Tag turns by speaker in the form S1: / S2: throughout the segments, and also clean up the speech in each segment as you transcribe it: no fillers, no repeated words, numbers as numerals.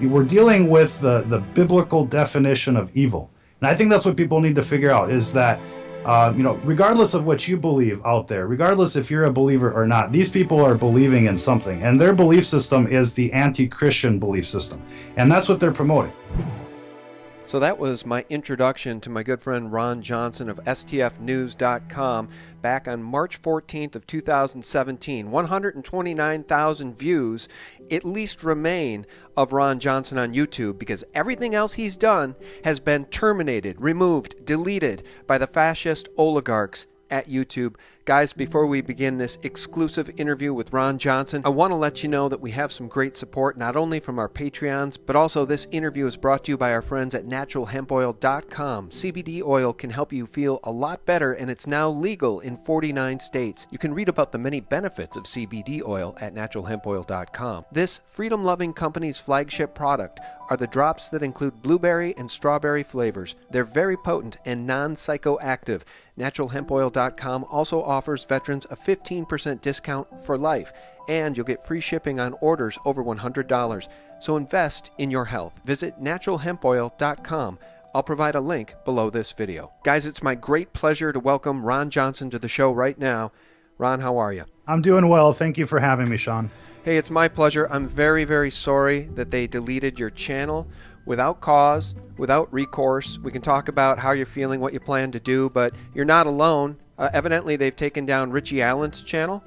S1: We're dealing with the biblical definition of evil. And I think that's what people need to figure out is that, regardless of what you believe out there, regardless if you're a believer or not, these people are believing in something. And their belief system is the anti-Christian belief system. And that's what they're promoting.
S2: So that was my introduction to my good friend Ron Johnson of stfnews.com back on March 14th of 2017. 129,000 views at least remain of Ron Johnson on YouTube because everything else he's done has been terminated, removed, deleted by the fascist oligarchs at YouTube. Guys, before we begin this exclusive interview with Ron Johnson, I want to let you know that we have some great support, not only from our Patreons, but also this interview is brought to you by our friends at naturalhempoil.com. CBD oil can help you feel a lot better, and it's now legal in 49 states. You can read about the many benefits of CBD oil at naturalhempoil.com. This freedom-loving company's flagship product are the drops that include blueberry and strawberry flavors. They're very potent and non-psychoactive. Naturalhempoil.com also offers veterans a 15% discount for life, and you'll get free shipping on orders over $100. So invest in your health. Visit naturalhempoil.com. I'll provide a link below this video. Guys, it's my great pleasure to welcome Ron Johnson to the show right now. Ron, how are you?
S1: I'm doing well. Thank you for having me, Sean.
S2: Hey, it's my pleasure. I'm very, very sorry that they deleted your channel without cause, without recourse. We can talk about how you're feeling, what you plan to do, but you're not alone. Evidently, they've taken down Richie Allen's channel.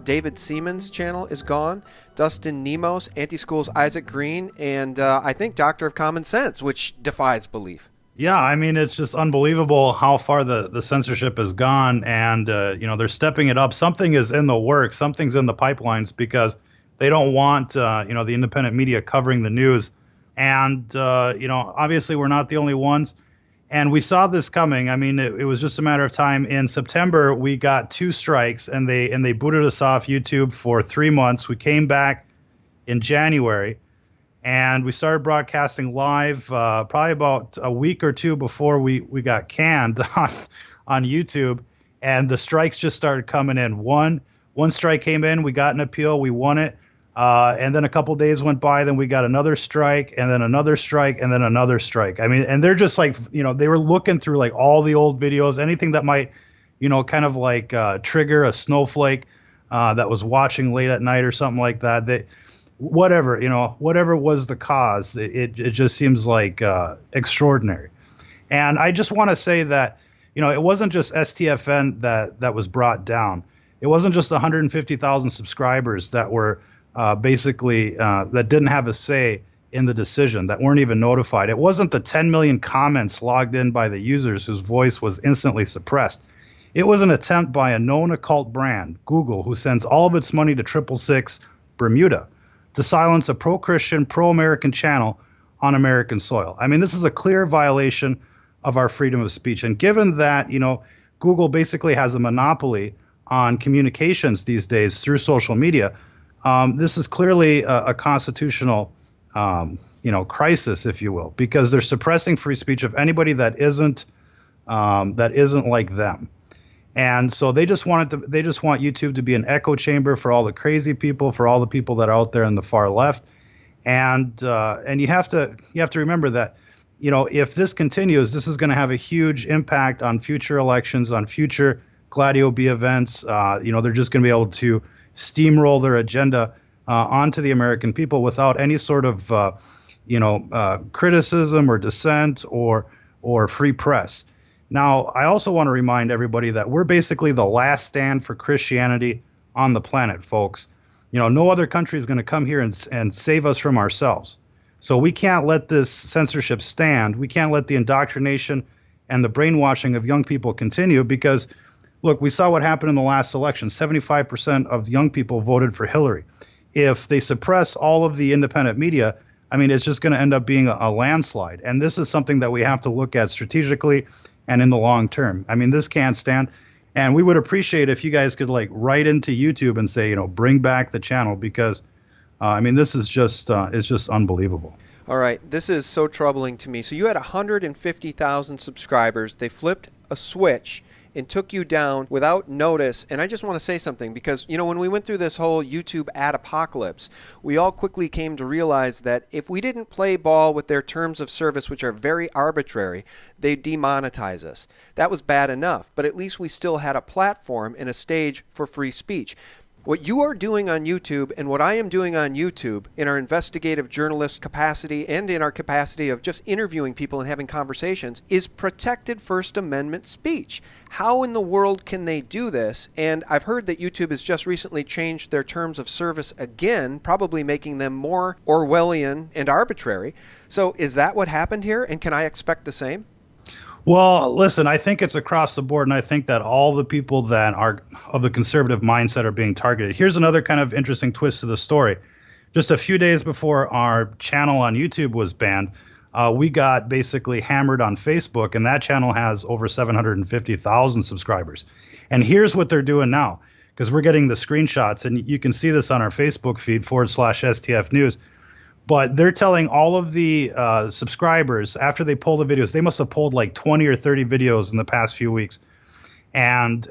S2: David Seaman's channel is gone. Dustin Nemos, Anti-School's Isaac Green, and I think Doctor of Common Sense, which defies belief.
S1: Yeah, I mean, it's just unbelievable how far the censorship has gone, and, they're stepping it up. Something is in the works. Something's in the pipelines because they don't want, the independent media covering the news. And, obviously we're not the only ones. And we saw this coming. I mean, it was just a matter of time. In September, we got 2 strikes, and they booted us off YouTube for 3 months. We came back in January, and we started broadcasting live probably about a week or 2 before we got canned on YouTube. And the strikes just started coming in. One strike came in. We got an appeal. We won it. And then a couple days went by, then we got another strike, and then another strike, and then another strike. I mean, and they're just like, they were looking through like all the old videos, anything that might, kind of like trigger a snowflake that was watching late at night or something like that. Whatever was the cause, it just seems like extraordinary. And I just want to say that, it wasn't just STFN that was brought down. It wasn't just 150,000 subscribers that were that didn't have a say in the decision, that weren't even notified. It wasn't the 10 million comments logged in by the users whose voice was instantly suppressed. It was an attempt by a known occult brand, Google, who sends all of its money to 666 Bermuda to silence a pro-Christian, pro-American channel on American soil. I mean, this is a clear violation of our freedom of speech. And given that, Google basically has a monopoly on communications these days through social media, this is clearly a constitutional, crisis, if you will, because they're suppressing free speech of anybody that isn't like them. And so they just want YouTube to be an echo chamber for all the crazy people, for all the people that are out there in the far left. And you have to remember that, if this continues, this is going to have a huge impact on future elections, on future Gladio B events. They're just going to be able to steamroll their agenda onto the American people without any sort of, criticism or dissent or free press. Now, I also want to remind everybody that we're basically the last stand for Christianity on the planet, folks. No other country is going to come here and save us from ourselves. So we can't let this censorship stand. We can't let the indoctrination and the brainwashing of young people continue because, look, we saw what happened in the last election. 75% of young people voted for Hillary. If they suppress all of the independent media, I mean, it's just going to end up being a landslide. And this is something that we have to look at strategically and in the long term. I mean, this can't stand. And we would appreciate if you guys could write into YouTube and say, bring back the channel because, this is just it's just unbelievable.
S2: All right, this is so troubling to me. So you had 150,000 subscribers. They flipped a switch and took you down without notice. And I just want to say something because, when we went through this whole YouTube ad apocalypse, we all quickly came to realize that if we didn't play ball with their terms of service, which are very arbitrary, they'd demonetize us. That was bad enough, but at least we still had a platform and a stage for free speech. What you are doing on YouTube and what I am doing on YouTube in our investigative journalist capacity and in our capacity of just interviewing people and having conversations is protected First Amendment speech. How in the world can they do this? And I've heard that YouTube has just recently changed their terms of service again, probably making them more Orwellian and arbitrary. So is that what happened here? And can I expect the same?
S1: Well, listen, I think it's across the board, and I think that all the people that are of the conservative mindset are being targeted. Here's another kind of interesting twist to the story. Just a few days before our channel on YouTube was banned, we got basically hammered on Facebook, and that channel has over 750,000 subscribers. And here's what they're doing now, because we're getting the screenshots, and you can see this on our Facebook feed /STF News. But they're telling all of the subscribers after they pull the videos, they must have pulled like 20 or 30 videos in the past few weeks, and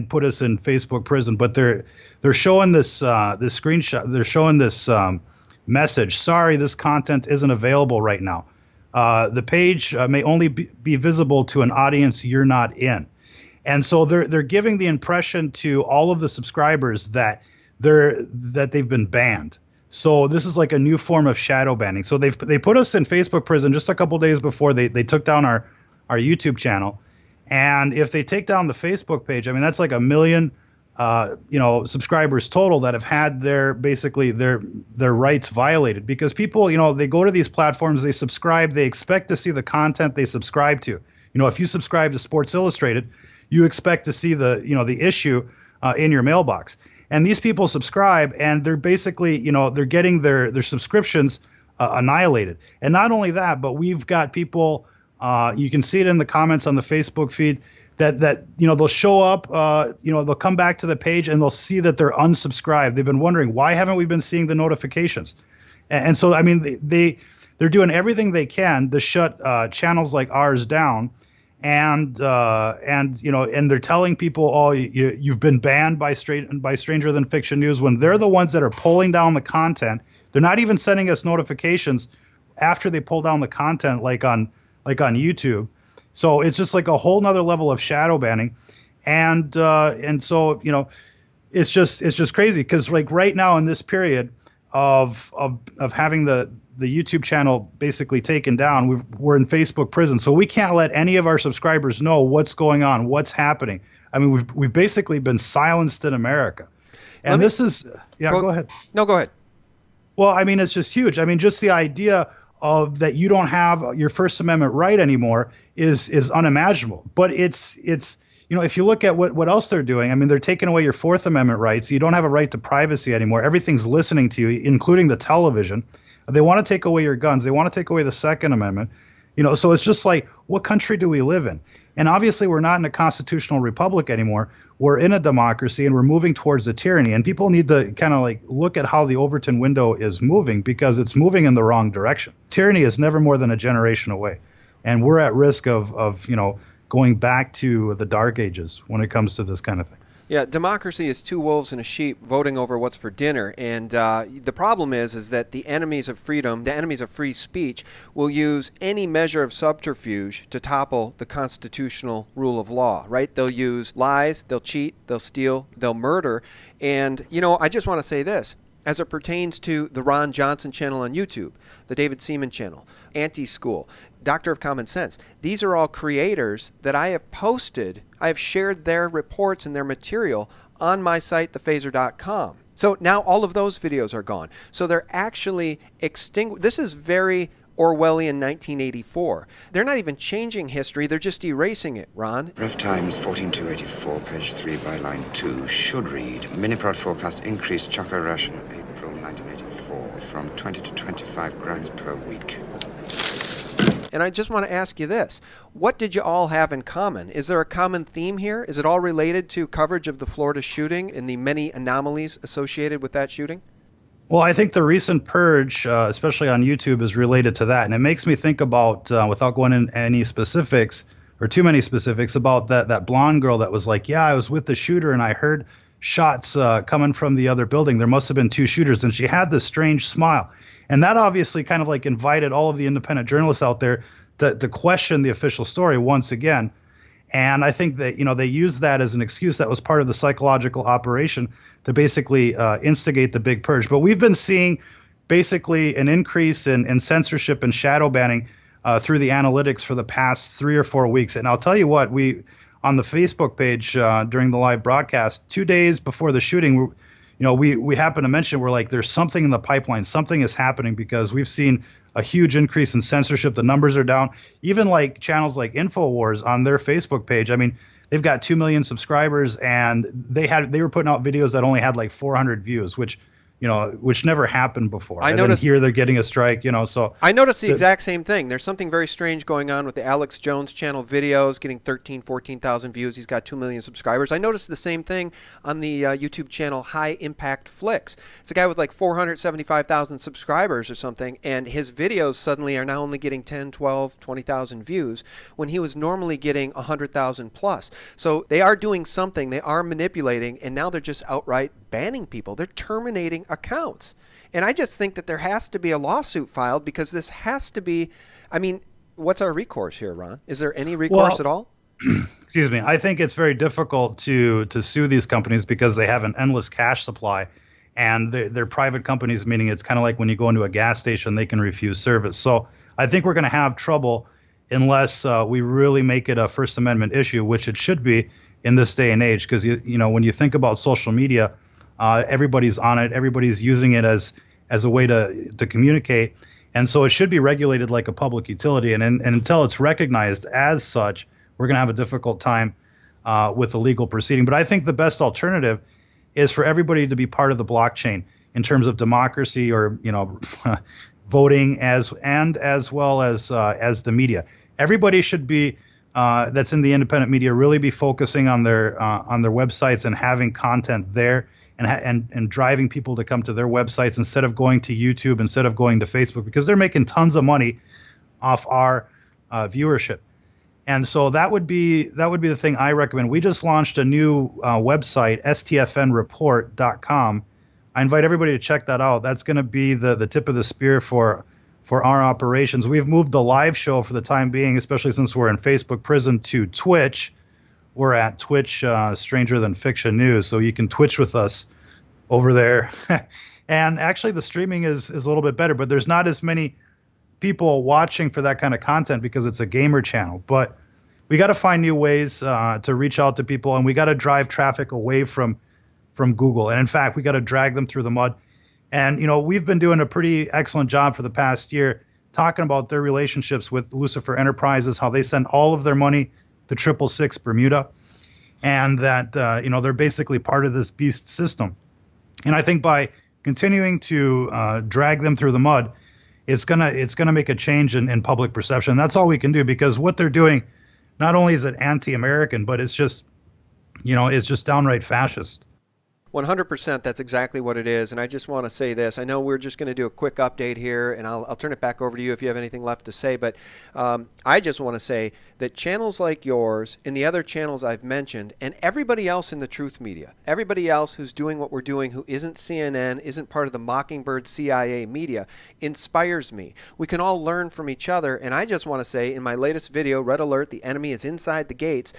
S1: put us in Facebook prison. But they're showing this screenshot. They're showing this message. Sorry, this content isn't available right now. The page may only be visible to an audience you're not in. And so they're giving the impression to all of the subscribers that they've been banned. So this is like a new form of shadow banning. So they put us in Facebook prison just a couple days before they took down our YouTube channel. And if they take down the Facebook page, I mean, that's like 1 million subscribers total that have had their rights violated, because people, they go to these platforms, they subscribe, they expect to see the content they subscribe to. If you subscribe to Sports Illustrated, you expect to see the issue in your mailbox. And these people subscribe, and they're basically, they're getting their subscriptions annihilated. And not only that, but we've got people, you can see it in the comments on the Facebook feed, that they'll show up, they'll come back to the page and they'll see that they're unsubscribed. They've been wondering, why haven't we been seeing the notifications? And so, I mean, they're doing everything they can to shut channels like ours down. And they're telling people, oh, you've been banned by Stranger Than Fiction News, when they're the ones that are pulling down the content. They're not even sending us notifications after they pull down the content, like on YouTube. So it's just like a whole nother level of shadow banning, and so it's just crazy, because like right now in this period of having the YouTube channel basically taken down, we're in Facebook prison, so we can't let any of our subscribers know what's going on, what's happening. I mean, we've basically been silenced in America, and this is go ahead.
S2: No, go ahead.
S1: Well, I mean, it's just huge. I mean, just the idea of that you don't have your First Amendment right anymore is unimaginable. But it's if you look at what else they're doing, I mean, they're taking away your Fourth Amendment rights. You don't have a right to privacy anymore. Everything's listening to you, including the television. They want to take away your guns. They want to take away the Second Amendment. So it's just like, what country do we live in? And obviously, we're not in a constitutional republic anymore. We're in a democracy, and we're moving towards a tyranny. And people need to kind of like look at how the Overton window is moving, because it's moving in the wrong direction. Tyranny is never more than a generation away. And we're at risk of going back to the Dark Ages when it comes to this kind of thing.
S2: Yeah, democracy is two wolves and a sheep voting over what's for dinner. And the problem is that the enemies of freedom, the enemies of free speech, will use any measure of subterfuge to topple the constitutional rule of law, right? They'll use lies, they'll cheat, they'll steal, they'll murder. And, I just want to say this. As it pertains to the Ron Johnson channel on YouTube, the David Seaman channel, Anti-School, Doctor of Common Sense, these are all creators that I have posted. I have shared their reports and their material on my site, thephaser.com. So now all of those videos are gone. So they're actually extinguished. This is very Orwellian 1984. They're not even changing history, they're just erasing it, Ron.
S3: Ref Times 14284, page 3 by line 2 should read, Miniprod forecast increased choco ration April 1984 from 20 to 25 grams per week.
S2: And I just want to ask you this. What did you all have in common? Is there a common theme here? Is it all related to coverage of the Florida shooting and the many anomalies associated with that shooting?
S1: Well, I think the recent purge, especially on YouTube, is related to that. And it makes me think about, without going into any specifics, or too many specifics about that blonde girl that was like, yeah, I was with the shooter and I heard shots coming from the other building. There must have been two shooters, and she had this strange smile, and that obviously kind of like invited all of the independent journalists out there to question the official story once again. And I think that, they used that as an excuse. That was part of the psychological operation to basically instigate the big purge. But we've been seeing basically an increase in censorship and shadow banning through the analytics for the past 3 or 4 weeks. And I'll tell you what, we on the Facebook page during the live broadcast, 2 days before the shooting, we happened to mention, we're like, there's something in the pipeline, something is happening, because we've seen a huge increase in censorship. The numbers are down. Even like channels like InfoWars on their Facebook page, I mean, they've got 2 million subscribers, and they were putting out videos that only had like 400 views, which never happened before.
S2: I noticed
S1: here they're getting a strike, so
S2: I noticed the exact same thing. There's something very strange going on with the Alex Jones channel videos, getting 14,000 views. He's got 2 million subscribers. I noticed the same thing on the YouTube channel High Impact Flicks. It's a guy with like 475,000 subscribers or something, and his videos suddenly are now only getting 10, 12, 20,000 views when he was normally getting 100,000 plus. So they are doing something. They are manipulating, and now they're just outright banning people. They're terminating accounts. And I just think that there has to be a lawsuit filed, because this has to be, I mean, what's our recourse here, Ron? Is there any recourse at all?
S1: Excuse me. I think it's very difficult to sue these companies because they have an endless cash supply, and they're private companies, meaning it's kind of like when you go into a gas station, they can refuse service. So I think we're going to have trouble unless we really make it a First Amendment issue, which it should be in this day and age, because when you think about social media, everybody's on it. Everybody's using it as a way to communicate. And so it should be regulated like a public utility. And until it's recognized as such, we're going to have a difficult time with the legal proceeding. But I think the best alternative is for everybody to be part of the blockchain in terms of democracy, or, voting as well as the media. Everybody should be that's in the independent media really be focusing on their websites and having content there, and driving people to come to their websites instead of going to YouTube, instead of going to Facebook, because they're making tons of money off our viewership. And so that would be the thing I recommend. We just launched a new website, stfnreport.com. I invite everybody to check that out. That's going to be the tip of the spear for our operations. We've moved the live show for the time being, especially since we're in Facebook prison, to Twitch. We're at Twitch, Stranger Than Fiction News, so you can Twitch with us over there. And actually, the streaming is a little bit better, but there's not as many people watching for that kind of content because it's a gamer channel. But we got to find new ways to reach out to people, and we got to drive traffic away from Google. And in fact, we got to drag them through the mud. And we've been doing a pretty excellent job for the past year talking about their relationships with Lucifer Enterprises, how they send all of their money to 666 Bermuda, and that they're basically part of this beast system. And I think by continuing to drag them through the mud, it's gonna make a change in public perception. That's all we can do, because what they're doing, not only is it anti-American, but it's just downright fascist.
S2: 100%, that's exactly what it is. And I just want to say this. I know we're just going to do a quick update here, and I'll turn it back over to you if you have anything left to say. But I just want to say that channels like yours and the other channels I've mentioned, and everybody else in the truth media, everybody else who's doing what we're doing, who isn't CNN, isn't part of the Mockingbird CIA media, inspires me. We can all learn from each other. And I just want to say, in my latest video, Red Alert, the enemy is inside the gates,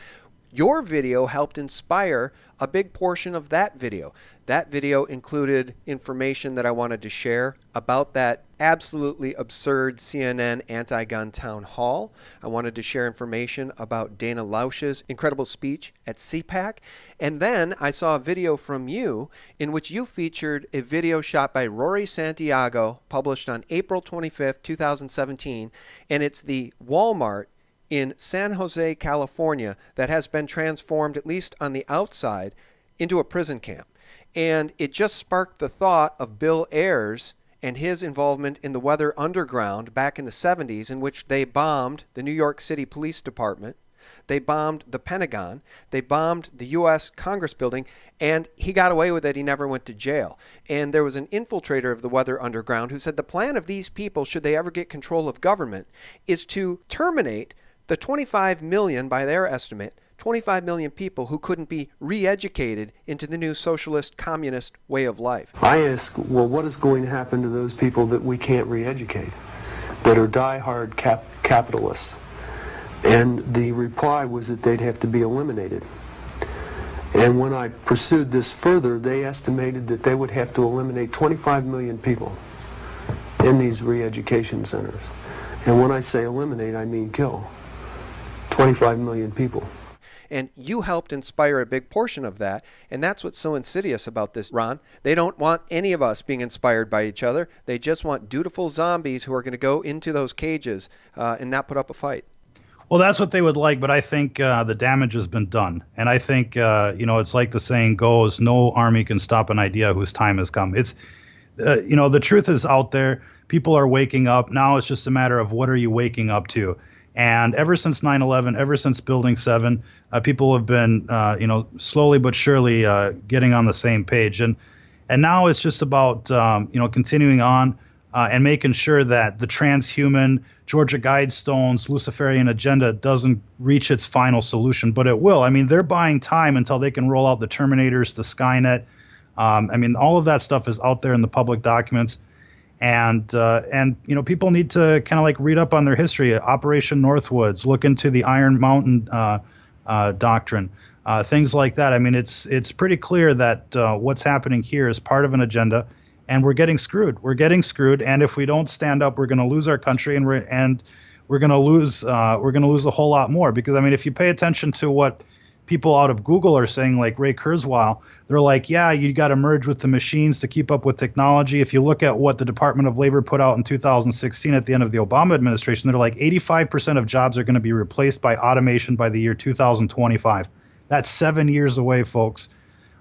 S2: your video helped inspire a big portion of that video. That video included information that I wanted to share about that absolutely absurd CNN anti-gun town hall. I wanted to share information about Dana Lausch's incredible speech at CPAC. And then I saw a video from you in which you featured a video shot by Rory Santiago, published on April 25th, 2017. And it's the Walmart in San Jose, California, that has been transformed, at least on the outside, into a prison camp. And it just sparked the thought of Bill Ayers and his involvement in the Weather Underground back in the 70s, in which they bombed the New York City Police Department, they bombed the Pentagon, they bombed the U.S. Congress building, and he got away with it. He never went to jail. And there was an infiltrator of the Weather Underground who said the plan of these people, should they ever get control of government, is to terminate The 25 million, by their estimate, 25 million people who couldn't be re-educated into the new socialist communist way of life.
S4: I ask, well, what is going to happen to those people that we can't re-educate, that are die-hard capitalists? And the reply was that they'd have to be eliminated. And when I pursued this further, they estimated that they would have to eliminate 25 million people in these re-education centers. And when I say eliminate, I mean kill. 25 million people.
S2: And you helped inspire a big portion of that, and that's what's so insidious about this, Ron. They don't want any of us being inspired by each other. They just want dutiful zombies who are going to go into those cages and not put up a fight.
S1: Well, that's what they would like, but I think the damage has been done. And I think, it's like the saying goes, no army can stop an idea whose time has come. It's, the truth is out there. People are waking up. Now it's just a matter of what are you waking up to? And ever since 9/11, ever since Building 7, people have been, slowly but surely getting on the same page. And now it's just about, continuing on and making sure that the transhuman, Georgia Guidestones, Luciferian agenda doesn't reach its final solution. But it will. I mean, they're buying time until they can roll out the Terminators, the Skynet. All of that stuff is out there in the public documents. And people need to kind of like read up on their history. Operation Northwoods, look into the Iron Mountain doctrine, things like that. I mean, it's pretty clear that what's happening here is part of an agenda, and we're getting screwed. We're getting screwed, and if we don't stand up, we're going to lose our country, and we're going to lose a whole lot more. Because I mean, if you pay attention to what people out of Google are saying, like Ray Kurzweil, they're like, yeah, you got to merge with the machines to keep up with technology. If you look at what the Department of Labor put out in 2016 at the end of the Obama administration, they're like 85% of jobs are going to be replaced by automation by the year 2025. That's 7 years away, folks.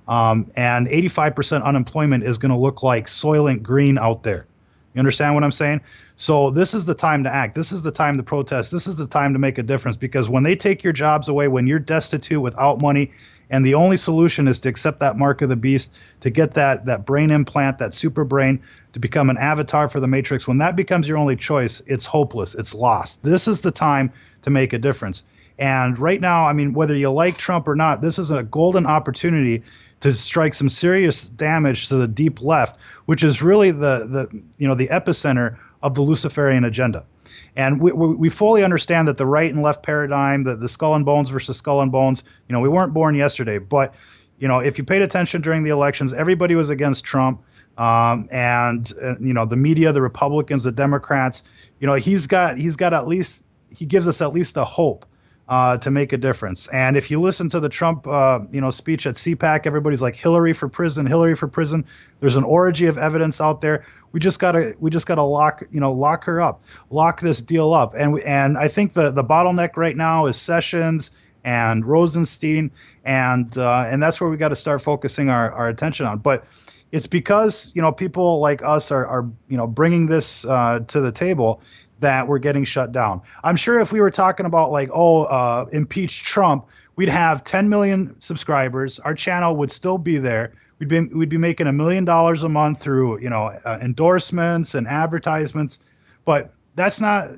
S1: And 85% unemployment is going to look like Soylent Green out there. You understand what I'm saying? So this is the time to act. This is the time to protest. This is the time to make a difference, because when they take your jobs away, when you're destitute without money, and the only solution is to accept that mark of the beast, to get that brain implant, that super brain, to become an avatar for the Matrix, when that becomes your only choice, it's hopeless. It's lost. This is the time to make a difference. And right now, I mean, whether you like Trump or not, this is a golden opportunity to strike some serious damage to the deep left, which is really the epicenter of the Luciferian agenda. And we fully understand that the right and left paradigm, the skull and bones versus skull and bones, we weren't born yesterday. But, if you paid attention during the elections, everybody was against Trump. The media, the Republicans, the Democrats, he gives us at least a hope to make a difference. And if you listen to the Trump, speech at CPAC, everybody's like, Hillary for prison, Hillary for prison. There's an orgy of evidence out there. We just gotta lock her up, lock this deal up. And I think the bottleneck right now is Sessions and Rosenstein, and that's where we got to start focusing our attention on. But it's because people like us are bringing this to the table that we're getting shut down. I'm sure if we were talking about impeach Trump, we'd have 10 million subscribers. Our channel would still be there. We'd be making $1 million a month through endorsements and advertisements. But that's not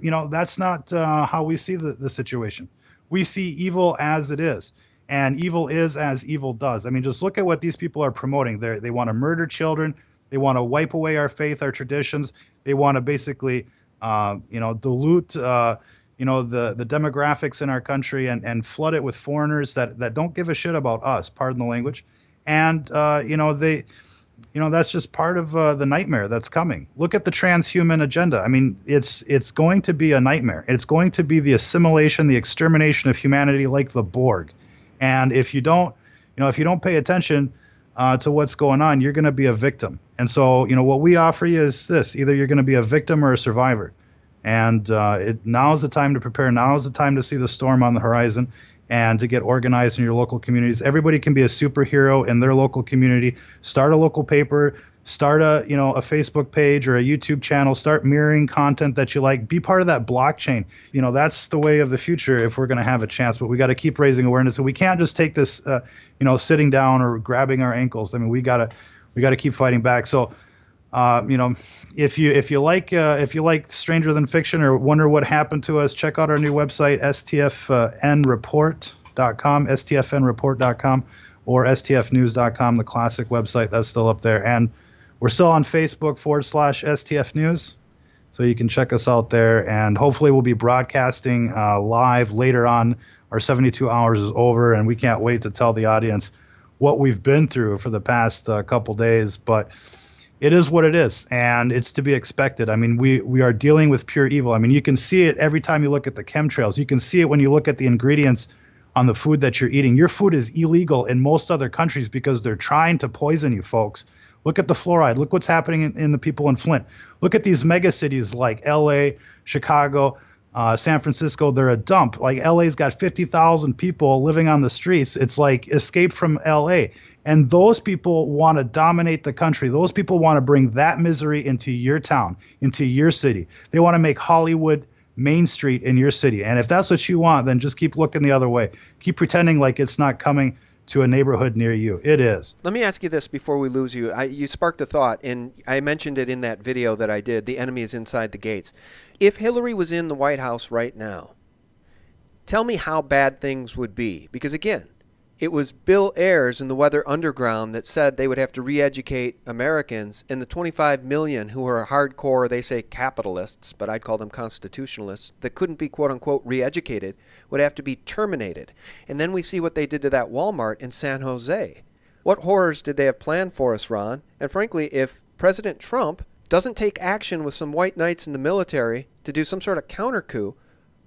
S1: how we see the situation. We see evil as it is, and evil is as evil does. I mean, just look at what these people are promoting. They want to murder children. They want to wipe away our faith, our traditions. They want to basically dilute, the demographics in our country and flood it with foreigners that don't give a shit about us, pardon the language. And, that's just part of the nightmare that's coming. Look at the transhuman agenda. I mean, it's going to be a nightmare. It's going to be the assimilation, the extermination of humanity like the Borg. And if you don't pay attention to what's going on, you're going to be a victim. And so, what we offer you is this: either you're going to be a victim or a survivor. And now is the time to prepare. Now is the time to see the storm on the horizon and to get organized in your local communities. Everybody can be a superhero in their local community. Start a local paper. Start a Facebook page or a YouTube channel. Start mirroring content that you like. Be part of that blockchain. That's the way of the future if we're going to have a chance. But we got to keep raising awareness, and we can't just take this, sitting down or grabbing our ankles. I mean, we got to keep fighting back. So If you like Stranger Than Fiction or wonder what happened to us, check out our new website, stfnreport.com, or stfnews.com, the classic website that's still up there. And we're still on Facebook /STF News, so you can check us out there. And hopefully we'll be broadcasting live later on. Our 72 hours is over, and we can't wait to tell the audience what we've been through for the past couple days. But it is what it is, and it's to be expected. I mean, we are dealing with pure evil. I mean, you can see it every time you look at the chemtrails. You can see it when you look at the ingredients on the food that you're eating. Your food is illegal in most other countries because they're trying to poison you, folks. Look at the fluoride. Look what's happening in the people in Flint. Look at these mega cities like L.A., Chicago, San Francisco. They're a dump. Like L.A.'s got 50,000 people living on the streets. It's like Escape from L.A., and those people want to dominate the country. Those people want to bring that misery into your town, into your city. They want to make Hollywood Main Street in your city. And if that's what you want, then just keep looking the other way. Keep pretending like it's not coming to a neighborhood near you. It is.
S2: Let me ask you this before we lose you. You sparked a thought, and I mentioned it in that video that I did, The Enemy is Inside the Gates. If Hillary was in the White House right now, tell me how bad things would be. Because, again, it was Bill Ayers and the Weather Underground that said they would have to re-educate Americans, and the 25 million who are hardcore, they say capitalists, but I'd call them constitutionalists, that couldn't be quote-unquote re-educated would have to be terminated. And then we see what they did to that Walmart in San Jose. What horrors did they have planned for us, Ron? And frankly, if President Trump doesn't take action with some white knights in the military to do some sort of counter coup,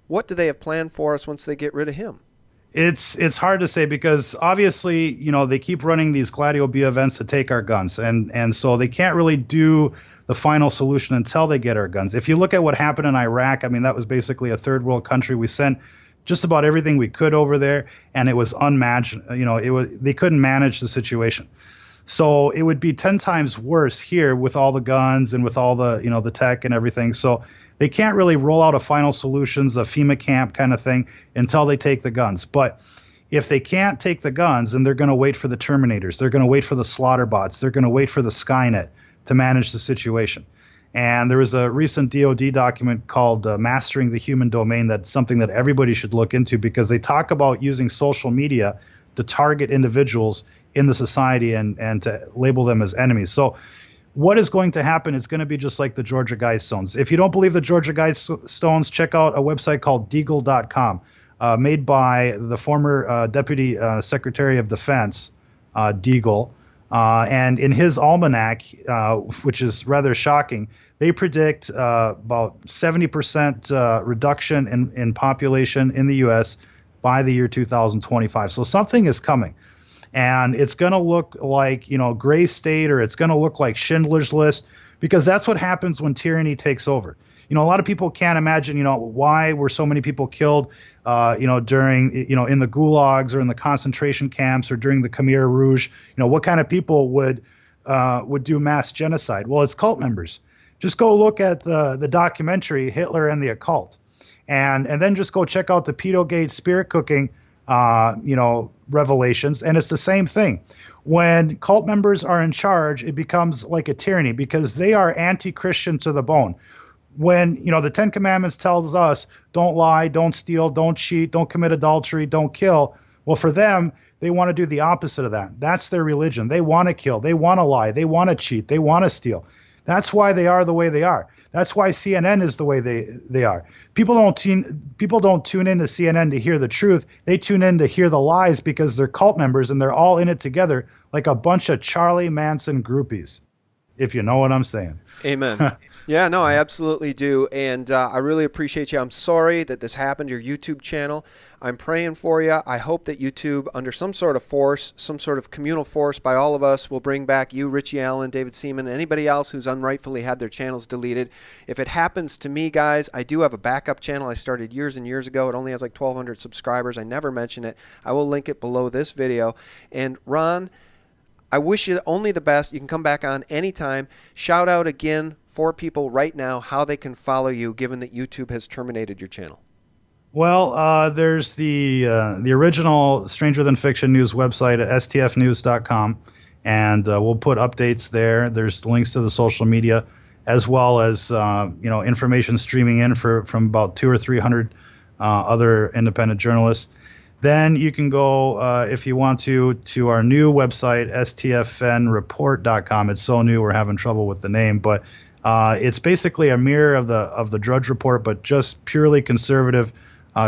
S2: what do they have planned for us once they get rid of him?
S1: It's hard to say because obviously, they keep running these Gladio B events to take our guns. And so they can't really do the final solution until they get our guns. If you look at what happened in Iraq, I mean, that was basically a third world country. We sent just about everything we could over there, and it was unmatched. They couldn't manage the situation. So it would be 10 times worse here with all the guns and with all the, the tech and everything. So they can't really roll out a final solutions, a FEMA camp kind of thing until they take the guns. But if they can't take the guns, then they're going to wait for the Terminators. They're going to wait for the slaughter bots. They're going to wait for the Skynet to manage the situation. And there was a recent DOD document called Mastering the Human Domain. That's something that everybody should look into because they talk about using social media to target individuals in the society and to label them as enemies. So what is going to happen is going to be just like the Georgia Guidestones. If you don't believe the Georgia Guidestones, check out a website called Deagle.com, made by the former Deputy Secretary of Defense, Deagle. And in his almanac, which is rather shocking, they predict about 70% reduction in population in the U.S. by the year 2025. So something is coming. And it's going to look like, Gray State, or it's going to look like Schindler's List, because that's what happens when tyranny takes over. A lot of people can't imagine, why were so many people killed, during, in the gulags or in the concentration camps or during the Khmer Rouge. What kind of people would do mass genocide? Well, it's cult members. Just go look at the documentary Hitler and the Occult, and then just go check out the Pedogate spirit cooking revelations, and it's the same thing. When cult members are in charge, it becomes like a tyranny because they are anti-Christian to the bone. When, the Ten Commandments tells us, don't lie, don't steal, don't cheat, don't commit adultery, don't kill. Well, for them, they want to do the opposite of that. That's their religion. They want to kill, they want to lie, they want to cheat, they want to steal. That's why they are the way they are. That's why CNN is the way they are. People don't tune into CNN to hear the truth. They tune in to hear the lies because they're cult members and they're all in it together like a bunch of Charlie Manson groupies, if you know what I'm saying.
S2: Amen. Yeah, no, I absolutely do. And I really appreciate you. I'm sorry that this happened to your YouTube channel. I'm praying for you. I hope that YouTube, under some sort of force, some sort of communal force by all of us, will bring back you, Richie Allen, David Seaman, anybody else who's unrightfully had their channels deleted. If it happens to me, guys, I do have a backup channel I started years and years ago. It only has like 1,200 subscribers. I never mention it. I will link it below this video. And Ron, I wish you only the best. You can come back on anytime. Shout out again for people right now how they can follow you, given that YouTube has terminated your channel.
S1: Well, there's the original Stranger Than Fiction news website at stfnews.com. and we'll put updates there. There's links to the social media, as well as information streaming in from about 200 or 300 other independent journalists. Then you can go, if you want to our new website, stfnreport.com. It's so new, we're having trouble with the name, but it's basically a mirror of the Drudge Report, but just purely conservative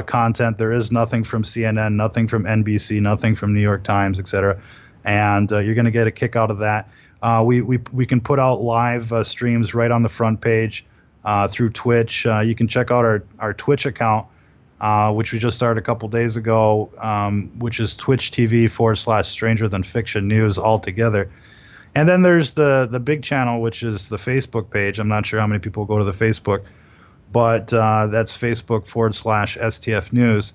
S1: content. There is nothing from CNN, nothing from NBC, nothing from New York Times, etc. And you're going to get a kick out of that. We can put out live streams right on the front page through Twitch. You can check out our Twitch account, which we just started a couple days ago, which is Twitch TV / Stranger Than Fiction News altogether. And then there's the big channel, which is the Facebook page. I'm not sure how many people go to the Facebook, but that's Facebook / STF News.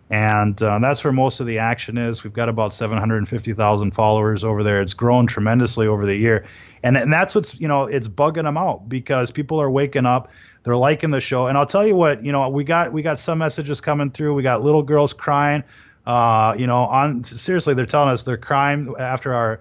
S1: And that's where most of the action is. We've got about 750,000 followers over there. It's grown tremendously over the year. And that's what's, it's bugging them out, because people are waking up. They're liking the show. And I'll tell you what, we got some messages coming through. We got little girls crying. Seriously, they're telling us they're crying after our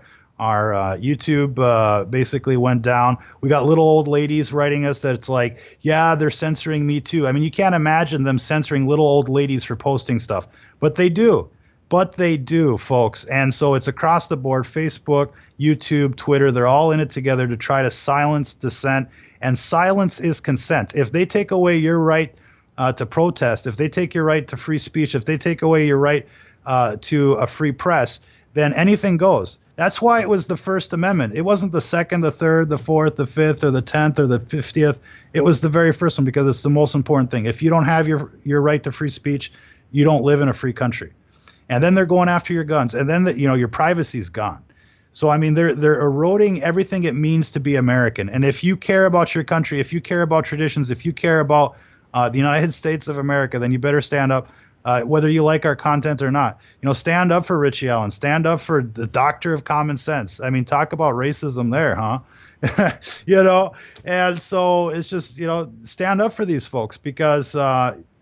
S1: YouTube basically went down. We got little old ladies writing us that it's like, yeah, they're censoring me too. I mean, you can't imagine them censoring little old ladies for posting stuff, but they do. Folks. And so it's across the board: Facebook, YouTube, Twitter. They're all in it together to try to silence dissent. And silence is consent. If they take away your right to protest, if they take your right to free speech, if they take away your right to a free press, then anything goes. That's why it was the First Amendment. It wasn't the second, the third, the fourth, the fifth, or the 10th, or the 50th. It was the very first one, because it's the most important thing. If you don't have your right to free speech, you don't live in a free country. And then they're going after your guns, and then your privacy's gone. So I mean, they're eroding everything it means to be American. And if you care about your country, if you care about traditions, if you care about the United States of America, then you better stand up. Whether you like our content or not, stand up for Richie Allen, stand up for the doctor of common sense. I mean, talk about racism there, huh? And so it's just, stand up for these folks, because,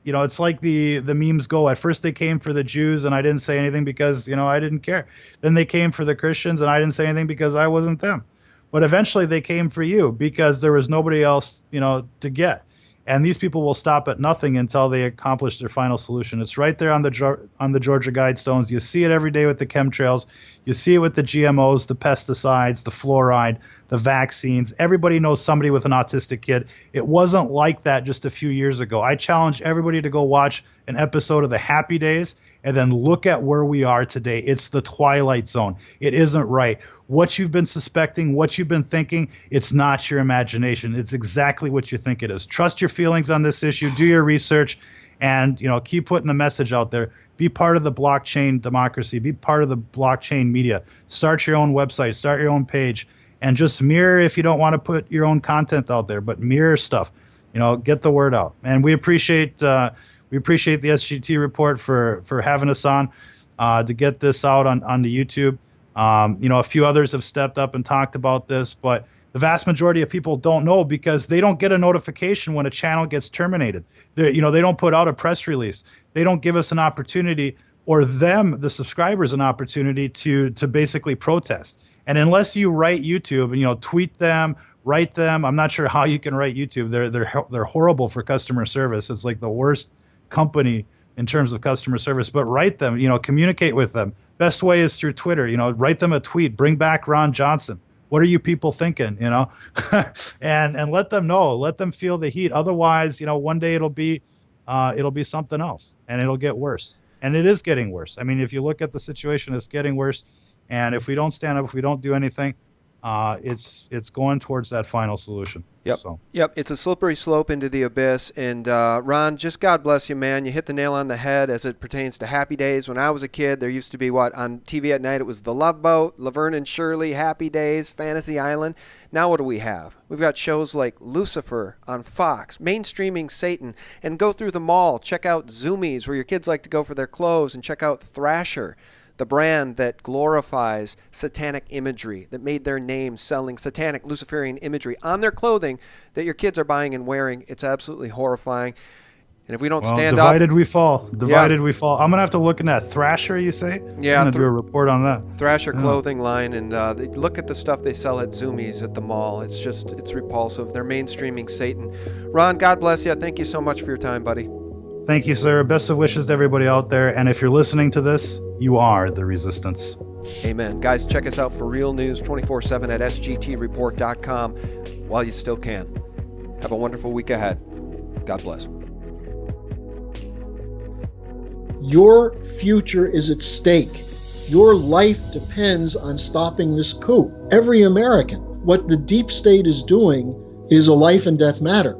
S1: it's like the memes go. At first they came for the Jews and I didn't say anything because, I didn't care. Then they came for the Christians and I didn't say anything because I wasn't them. But eventually they came for you because there was nobody else, to get. And these people will stop at nothing until they accomplish their final solution. It's right there on the Georgia Guidestones. You see it every day with the chemtrails. You see it with the GMOs, the pesticides, the fluoride, the vaccines. Everybody knows somebody with an autistic kid. It wasn't like that just a few years ago. I challenge everybody to go watch an episode of The Happy Days and then look at where we are today. It's the twilight zone. It isn't right. What you've been suspecting, what you've been thinking, it's not your imagination. It's exactly what you think it is. Trust your feelings on this issue. Do your research, and keep putting the message out there. Be part of the blockchain democracy. Be part of the blockchain media. Start your own website. Start your own page, and just mirror if you don't want to put your own content out there, but mirror stuff. Get the word out. And we appreciate the SGT report for having us on to get this out on the YouTube. A few others have stepped up and talked about this, but the vast majority of people don't know, because they don't get a notification when a channel gets terminated. They don't put out a press release. They don't give us an opportunity, or the subscribers, an opportunity to basically protest. And unless you write YouTube and tweet them, write them, I'm not sure how you can write YouTube. They're horrible for customer service. It's like the worst company in terms of customer service. But write them, communicate with them. Best way is through Twitter. Write them a tweet. Bring back Ron Johnson. What are you people thinking? And let them know. Let them feel the heat. Otherwise, one day it'll be something else, and it'll get worse. And it is getting worse. I mean, if you look at the situation, it's getting worse. And if we don't stand up, if we don't do anything, it's going towards that final solution.
S2: Yep.
S1: So.
S2: Yep. It's a slippery slope into the abyss. And Ron, just God bless you, man. You hit the nail on the head as it pertains to Happy Days. When I was a kid, there used to be on TV at night? It was The Love Boat, Laverne and Shirley, Happy Days, Fantasy Island. Now what do we have? We've got shows like Lucifer on Fox, mainstreaming Satan, and go through the mall. Check out Zoomies, where your kids like to go for their clothes, and check out Thrasher, the brand that glorifies satanic imagery, that made their name selling satanic Luciferian imagery on their clothing that your kids are buying and wearing. It's absolutely horrifying. And if we don't
S1: Well,
S2: stand
S1: divided
S2: up,
S1: we fall. Divided we fall. I'm gonna have to look in that Thrasher. You say?
S2: Yeah,
S1: I'm gonna do a report on that.
S2: Thrasher clothing line, and they look at the stuff they sell at Zoomies at the mall. It's repulsive. They're mainstreaming Satan. Ron, God bless you. Thank you so much for your time, buddy.
S1: Thank you, sir. Best of wishes to everybody out there. And if you're listening to this, you are the resistance.
S2: Amen. Guys, check us out for real news 24/7 at sgtreport.com while you still can. Have a wonderful week ahead. God bless.
S5: Your future is at stake. Your life depends on stopping this coup. Every American. What the deep state is doing is a life and death matter.